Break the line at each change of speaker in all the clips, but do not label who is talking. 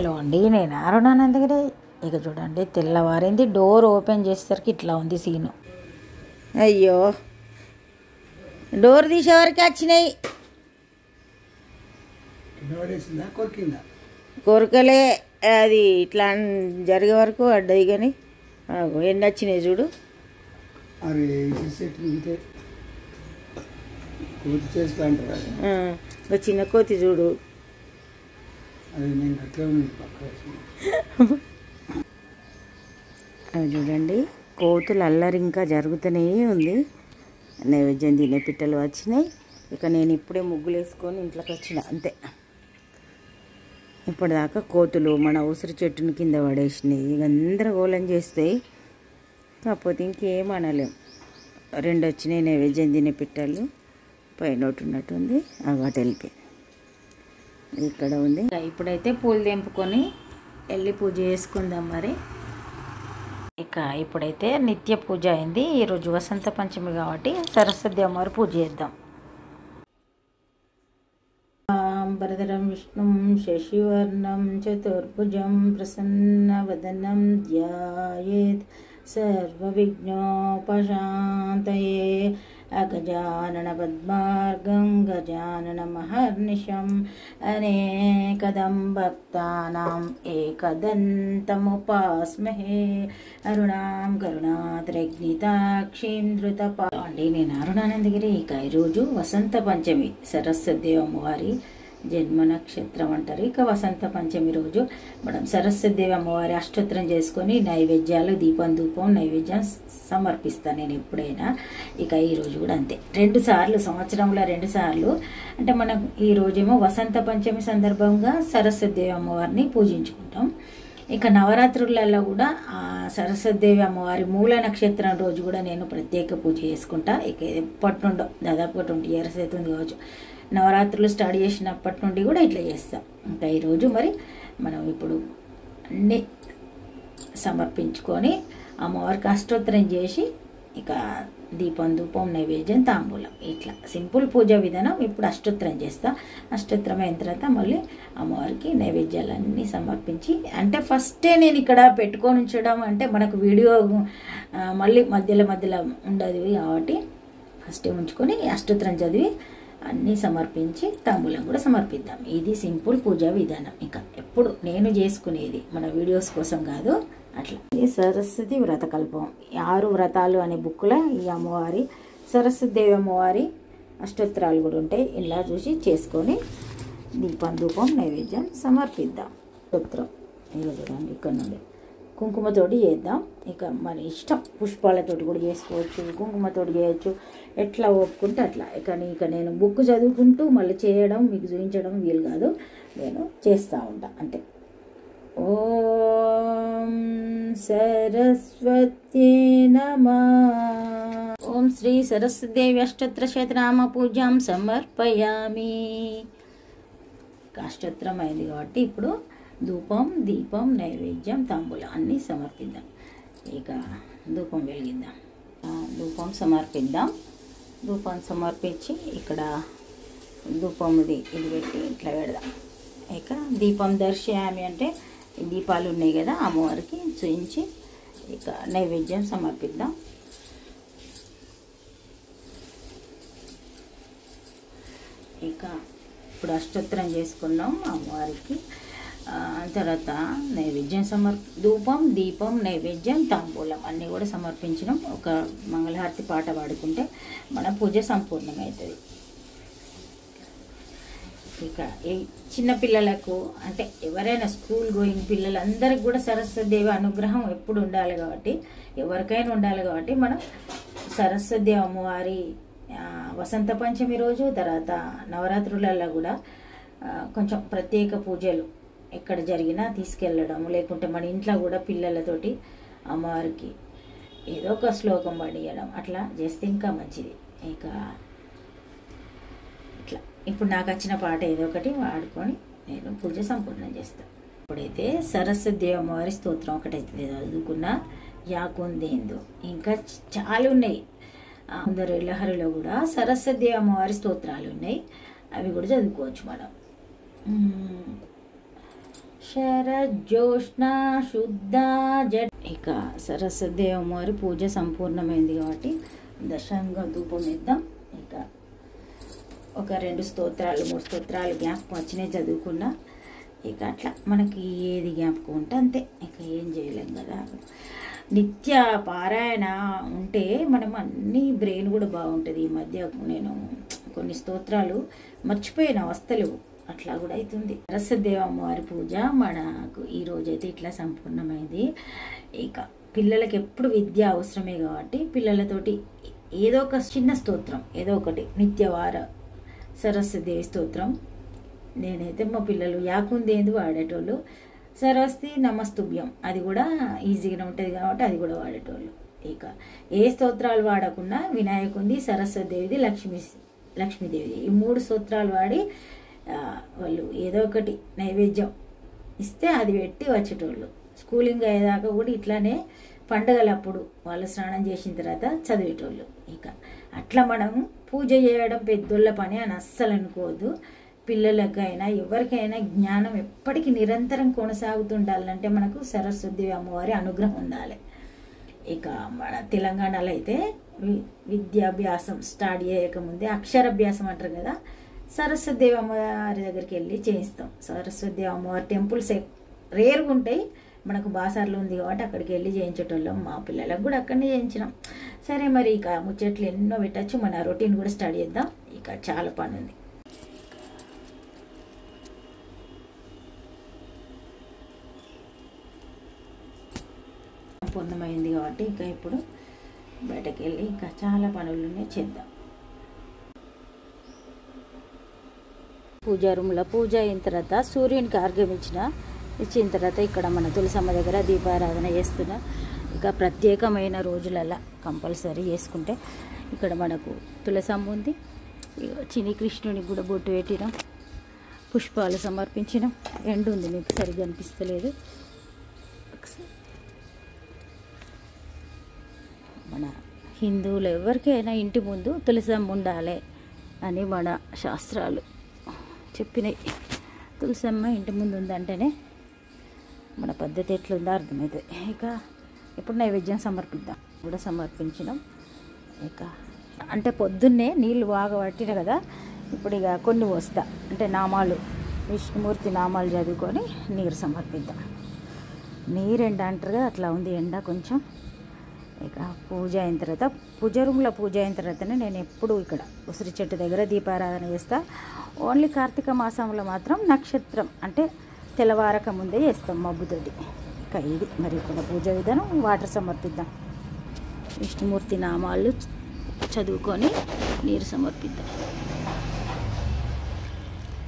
Hello అండి, నేను అరుణానందగిరి. ఇక చూడండి, తెల్లవారింది. డోర్ ఓపెన్ చేసేసరికి ఇట్లా ఉంది సీను. అయ్యో, డోర్ తీసేవరకు వచ్చినాయి. కొరకలే, అది ఇట్లా జరిగే వరకు అడ్డాయి. కానీ ఎన్ని వచ్చినాయి చూడు. చిన్న కోతి చూడు. అవి చూడండి, కోతులు అల్లరి ఇంకా జరుగుతూనే ఉంది. నైవేద్యం తినే పిట్టలు వచ్చినాయి. ఇక నేను ఇప్పుడే ముగ్గులు వేసుకొని ఇంట్లోకి వచ్చిన, అంతే. ఇప్పటిదాకా కోతులు మన ఉసిరి చెట్టుని కింద పడేసినాయి. గందరగోళం చేస్తాయి. కాకపోతే ఇంకేం అనలేం. 2 వచ్చినాయి నైవేద్యం తినే పిట్టలు. పైన ఒకటి ఉన్నట్టుంది, అటు వెళ్ళిపోయి ఇక్కడ ఉంది. ఇప్పుడైతే పూలు తెంపుకొని వెళ్ళి పూజ చేసుకుందాం మరి. ఇక ఇప్పుడైతే నిత్య పూజ అయింది. ఈరోజు వసంత పంచమి కాబట్టి సరస్వతి అమ్మవారి పూజ చేద్దాం. వరదరం విష్ణుం శశివర్ణం చతుర్భుజం ప్రసన్నవదనం ధ్యాయేత్ సర్వవిఘ్నోపశాంతయే. అగజానన పద్మార్గం గజానన మహర్నిశం అనేకదం భక్తానాం ఏకదంతముపాస్మహే. అరుణాం కరుణాత్రజ్ఞితాక్షీం ధృతపా. అండి, నేను అరుణానందగిరి. ఇక ఈరోజు వసంత పంచమి, సరస్వతి అమ్మవారి జన్మ నక్షత్రం అంటారు. ఇక వసంత పంచమి రోజు మనం సరస్వతి అమ్మవారి అష్టోత్తరం చేసుకొని నైవేద్యాలు, దీపం ధూపం నైవేద్యం సమర్పిస్తాను నేను ఎప్పుడైనా. ఇక ఈరోజు కూడా అంతే, 2 సార్లు, సంవత్సరంలో 2 సార్లు. అంటే మనం ఈరోజేమో వసంత పంచమి సందర్భంగా సరస్వతి అమ్మవారిని పూజించుకుంటాం. ఇక నవరాత్రులలో కూడా సరస్వతి అమ్మవారి మూల నక్షత్రం రోజు కూడా నేను ప్రత్యేక పూజ చేసుకుంటా. ఇక ఎప్పటి నుండో దాదాపుగా 20 years అవుతుంది కావచ్చు. నవరాత్రులు స్టార్ట్ చేసినప్పటి నుండి కూడా ఇట్లా చేస్తాం. ఇంకా ఈరోజు మరి మనం ఇప్పుడు అన్నీ సమర్పించుకొని అమ్మవారికి అష్టోత్తరం చేసి ఇక దీపం ధూపం నైవేద్యం తాంబూలం ఇట్లా సింపుల్ పూజా విధానం. ఇప్పుడు అష్టోత్తరం చేస్తా. అష్టోత్తరం అయిన తర్వాత మళ్ళీ అమ్మవారికి నైవేద్యాలన్నీ సమర్పించి, అంటే ఫస్టే నేను ఇక్కడ పెట్టుకొని ఉంచడం అంటే మనకు వీడియో మళ్ళీ మధ్యలో ఉండదు కాబట్టి ఫస్టే ఉంచుకొని అష్టోత్తరం చదివి అన్నీ సమర్పించి తాంబూలం కూడా సమర్పిద్దాం. ఇది సింపుల్ పూజా విధానం. ఇంకా ఎప్పుడు నేను చేసుకునేది, మన వీడియోస్ కోసం కాదు. అట్లా ఈ సరస్వతి వ్రతకల్పం 6 వ్రతాలు అనే బుక్లో ఈ అమ్మవారి సరస్వతి అమ్మవారి అష్టోత్తరాలు కూడా ఉంటాయి. ఇలా చూసి చేసుకొని దీపం ధూపం నైవేద్యం సమర్పిద్దాం. స్తోత్రం ఇలా చూడండి, ఇక్కడ నుండి కుంకుమతోటి చేద్దాం. ఇక మన ఇష్టం, పుష్పాలతోటి కూడా చేసుకోవచ్చు, కుంకుమతోటి చేయొచ్చు, ఎట్లా ఒప్పుకుంటే అట్లా. ఇక నేను బుక్ చదువుకుంటూ మళ్ళీ చేయడం మీకు చూపించడం వీలు కాదు, నేను చేస్తూ ఉంటా అంతే. ఓం సరస్వత్యే నమః. ఓం శ్రీ సరస్వతీదేవి అష్టోత్తర శతనామ పూజాం సమర్పయామి. అష్టోత్తరం అయింది కాబట్టి ఇప్పుడు ధూపం దీపం నైవేద్యం తాంబూలం అన్నీ సమర్పిద్దాం. ఇక ధూపం వెలిగిద్దాం, ధూపం సమర్పిద్దాం. ధూపం సమర్పించి ఇక్కడ ధూపంది ఇది పెట్టి ఇట్లా పెడదాం. ఇక దీపం దర్శయామి అంటే దీపాలు ఉన్నాయి కదా, అమ్మవారికి చూయించి ఇక నైవేద్యం సమర్పిద్దాం. ఇక ఇప్పుడు అష్టోత్తరం చేసుకున్నాం అమ్మవారికి. తర్వాత నైవేద్యం ధూపం దీపం నైవేద్యం తాంబూలం అన్నీ కూడా సమర్పించడం. ఒక మంగళహారతి పాట పాడుకుంటే మన పూజ సంపూర్ణమవుతుంది. ఇక ఈ చిన్నపిల్లలకు అంటే ఎవరైనా స్కూల్ గోయింగ్ పిల్లలందరికీ కూడా సరస్వతి దేవి అనుగ్రహం ఎప్పుడు ఉండాలి కాబట్టి, ఎవరికైనా ఉండాలి కాబట్టి మనం సరస్వతి అమ్మవారి వసంత పంచమి రోజు తర్వాత నవరాత్రులలో కూడా కొంచెం ప్రత్యేక పూజలు ఎక్కడ జరిగినా తీసుకెళ్ళడం, లేకుంటే మన ఇంట్లో కూడా పిల్లలతోటి అమ్మవారికి ఏదో ఒక శ్లోకం పడియడం అట్లా చేస్తే ఇంకా మంచిది. ఇక ఇట్లా ఇప్పుడు నాకు వచ్చిన పాట ఏదో ఒకటి వాడుకొని నేను పూజ సంపూర్ణం చేస్తాను. ఇప్పుడైతే సరస్వతి అమ్మవారి స్తోత్రం ఒకటైతే చదువుకున్నా, యాకుందేందు ఇంకా చాలా ఉన్నాయి. అందరు లహరిలో కూడా సరస్వతి అమ్మవారి స్తోత్రాలు ఉన్నాయి, అవి కూడా చదువుకోవచ్చు మనం. శరజ్యోష్ణ శుద్ధ జట్. ఇక సరస్వతి అమ్మవారి పూజ సంపూర్ణమైంది కాబట్టి దశంగా ధూపం ఇద్దాం. ఇక ఒక 2 స్తోత్రాలు 3 స్తోత్రాలు జ్ఞాపకం వచ్చినాయి చదువుకున్నా. ఇక అట్లా మనకి ఏది జ్ఞాపకం ఉంటే అంతే, ఇక ఏం చేయలేం కదా. నిత్య పారాయణ ఉంటే మనం అన్ని బ్రెయిన్ కూడా బాగుంటుంది. ఈ మధ్య నేను కొన్ని స్తోత్రాలు మర్చిపోయిన వస్తలేవు, అట్లా కూడా అవుతుంది. సరస్వతి అమ్మవారి పూజ మనకు ఈరోజైతే ఇట్లా సంపూర్ణమైంది. ఇక పిల్లలకి ఎప్పుడు విద్య అవసరమే కాబట్టి పిల్లలతోటి ఏదో ఒక చిన్న స్తోత్రం ఏదో ఒకటి నిత్యవార సరస్వతి స్తోత్రం. నేనైతే మా పిల్లలు యాకుందేందు వాడేటోళ్ళు, సరస్వతి నమస్తుభ్యం అది కూడా ఈజీగానే ఉంటుంది కాబట్టి అది కూడా వాడేటోళ్ళు. ఇక ఏ స్తోత్రాలు వాడకుండా వినాయకుంది, సరస్వతి దేవిది, లక్ష్మీదేవిది ఈ 3 స్తోత్రాలు వాడి వాళ్ళు ఏదో ఒకటి నైవేద్యం ఇస్తే అది పెట్టి వచ్చేటోళ్ళు. స్కూలింగ్ అయ్యేదాకా కూడా ఇట్లానే పండగలప్పుడు వాళ్ళు స్నానం చేసిన తర్వాత చదివేటోళ్ళు. ఇక అట్లా మనం పూజ చేయడం పెద్దోళ్ళ పని అని అస్సలు అనుకోవద్దు. పిల్లలకైనా ఎవరికైనా జ్ఞానం ఎప్పటికీ నిరంతరం కొనసాగుతుండాలంటే మనకు సరస్వతి అమ్మవారి అనుగ్రహం ఉండాలి. ఇక మన తెలంగాణలో అయితే విద్యాభ్యాసం స్టార్ట్ చేయకముందే అక్షరాభ్యాసం అంటారు కదా, సరస్వతి అమ్మవారి దగ్గరికి వెళ్ళి చేయిస్తాం. సరస్వతి అమ్మవారి టెంపుల్స్ రేరుగా ఉంటాయి, మనకు బాసార్లో ఉంది కాబట్టి అక్కడికి వెళ్ళి చేయించేటోళ్ళం. మా పిల్లలకు కూడా అక్కడనే చేయించినాం. సరే మరి ఇక ముచ్చట్లు ఎన్నో పెట్టచ్చు, మన రొటీన్ కూడా స్టార్ట్ చేద్దాం. ఇక చాలా పని ఉంది. పూర్ణమైంది కాబట్టి ఇక ఇప్పుడు బయటకు వెళ్ళి ఇంకా చాలా పనులనే చేద్దాం. పూజా రూమ్లో పూజ అయిన తర్వాత సూర్యునికి ఆర్ఘ్యం ఇచ్చిన తర్వాత ఇక్కడ మన తులసమ్మ దగ్గర దీపారాధన చేస్తున్నా. ఇక ప్రత్యేకమైన రోజులలో కంపల్సరీ చేసుకుంటే ఇక్కడ మనకు తులసమ్మ ఉంది. చిన్ని కృష్ణునికి కూడా బొట్టు పెట్టినాం, పుష్పాలు సమర్పించినాం. ఎండు ఉంది మీకు సరిగ్గా అనిపిస్తలేదు. మన హిందువులు ఎవరికైనా ఇంటి ముందు తులసమ్మ ఉండాలి అని మన శాస్త్రాలు చెప్పినాయి. తులసమ్మ ఇంటి ముందు ఉందంటేనే మన పద్ధతి ఎట్లుందో అర్థమవుతుంది. ఇక ఇప్పుడు నైవేద్యం సమర్పిద్దాం. కూడా సమర్పించినాం. ఇక అంటే పొద్దున్నే నీళ్ళు బాగా పట్టిన కదా, ఇప్పుడు ఇక కొన్ని పోస్తా అంటే నామాలు విష్ణుమూర్తి నామాలు చదువుకొని నీరు సమర్పిద్దాం. నీరు ఎండ అంటారు కదా, అట్లా ఉంది ఎండ కొంచెం. ఇక పూజ అయిన తర్వాత పూజ రూమ్లో పూజ అయిన తర్వాతనే నేను ఎప్పుడు ఇక్కడ ఉసిరి చెట్టు దగ్గర దీపారాధన చేస్తా. ఓన్లీ కార్తీక మాసంలో మాత్రం నక్షత్రం అంటే తెల్లవారక ముందే చేస్తాం మబ్బుతోటి. ఇక ఇది మరి ఇక్కడ పూజ విధానం. వాటర్ సమర్పిద్దాం. విష్ణుమూర్తి నామాలు చదువుకొని నీరు సమర్పిద్దాం.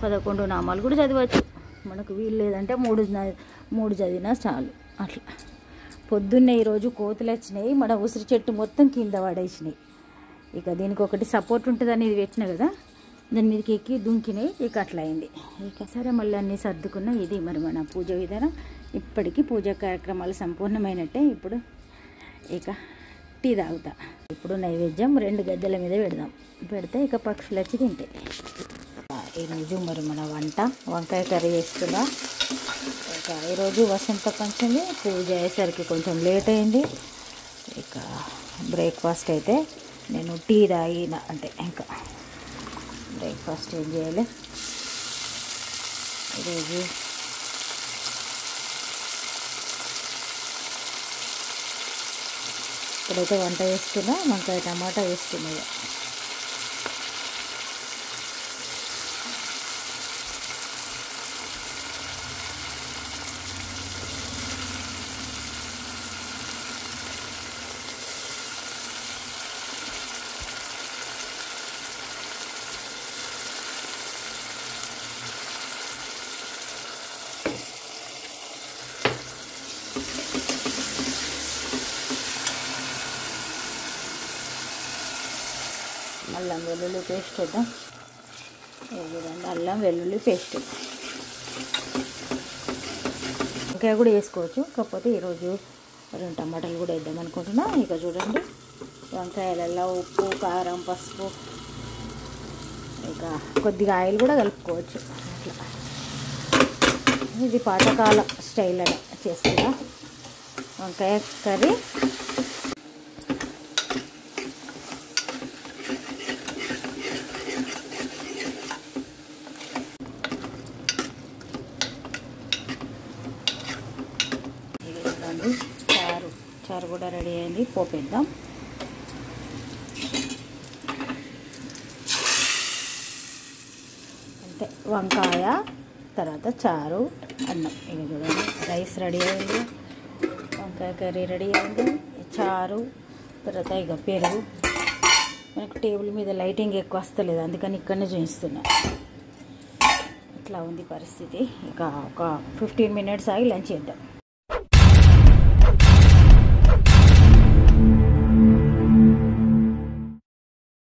11 నామాలు కూడా చదవచ్చు, మనకు వీలు లేదంటే 3 చదివినా చాలు. అట్లా పొద్దున్నే ఈరోజు కోతులు వచ్చినాయి, మన ఉసిరి చెట్టు మొత్తం కింద పడేసినాయి. ఇక దీనికి ఒకటి సపోర్ట్ ఉంటుందని ఇది పెట్టిన కదా, దాని మీదకి ఎక్కి దుంకినాయి. ఇక అట్లా అయింది. ఇక సరే మళ్ళీ అన్నీ సర్దుకున్నా. ఇది మరి మన పూజ విధానం. ఇప్పటికీ పూజా కార్యక్రమాలు సంపూర్ణమైనట్టే. ఇప్పుడు ఇక టీ తాగుతా. ఇప్పుడు నైవేద్యం 2 గద్దెల మీద పెడితే ఇక పక్షులు వచ్చి తింటాయి. ఈరోజు మరి మన వంకాయ కర్రీ చేస్తున్నా. ఇక ఈరోజు వసంత పంచమి, పూజ అయ్యేసరికి కొంచెం లేట్ అయింది. ఇక బ్రేక్ఫాస్ట్ అయితే నేను టీ తాగిన, అంటే ఇంకా బ్రేక్ఫాస్ట్ ఏం చేయాలి ఈరోజు. ఇప్పుడైతే వంట చేస్తున్నా, వంకాయ టమాటా వేస్తున్నా. అల్లం వెల్లుల్లి పేస్ట్ వేద్దాం. చూడండి, అల్లం వెల్లుల్లి పేస్ట్. వంకాయ కూడా వేసుకోవచ్చు, కాకపోతే ఈరోజు 2 టమాటాలు కూడా వేద్దాం అనుకుంటున్నా. ఇక చూడండి, వంకాయలలో ఉప్పు, కారం, పసుపు, ఇక కొద్దిగా ఆయిల్ కూడా కలుపుకోవచ్చు. అట్లా ఇది పాతకాల స్టైల్ అని చేస్తున్నా వంకాయ కర్రీ. ఇది చూడండి చారు కూడా రెడీ అయింది. పోపేద్దాం. అంతే, వంకాయ తర్వాత చారు అన్నం. ఇక చూడండి రైస్ రెడీ అయింది, వంకాయ కర్రీ రెడీ అయింది, చారు తర్వాత ఇక పెరుగు. మనకు టేబుల్ మీద లైటింగ్ ఎక్కువ వస్తలేదు, అందుకని ఇక్కడనే చూపిస్తున్నా. ఇట్లా ఉంది పరిస్థితి. ఇక ఒక 15 minutes ఆగి లంచ్ చేద్దాం.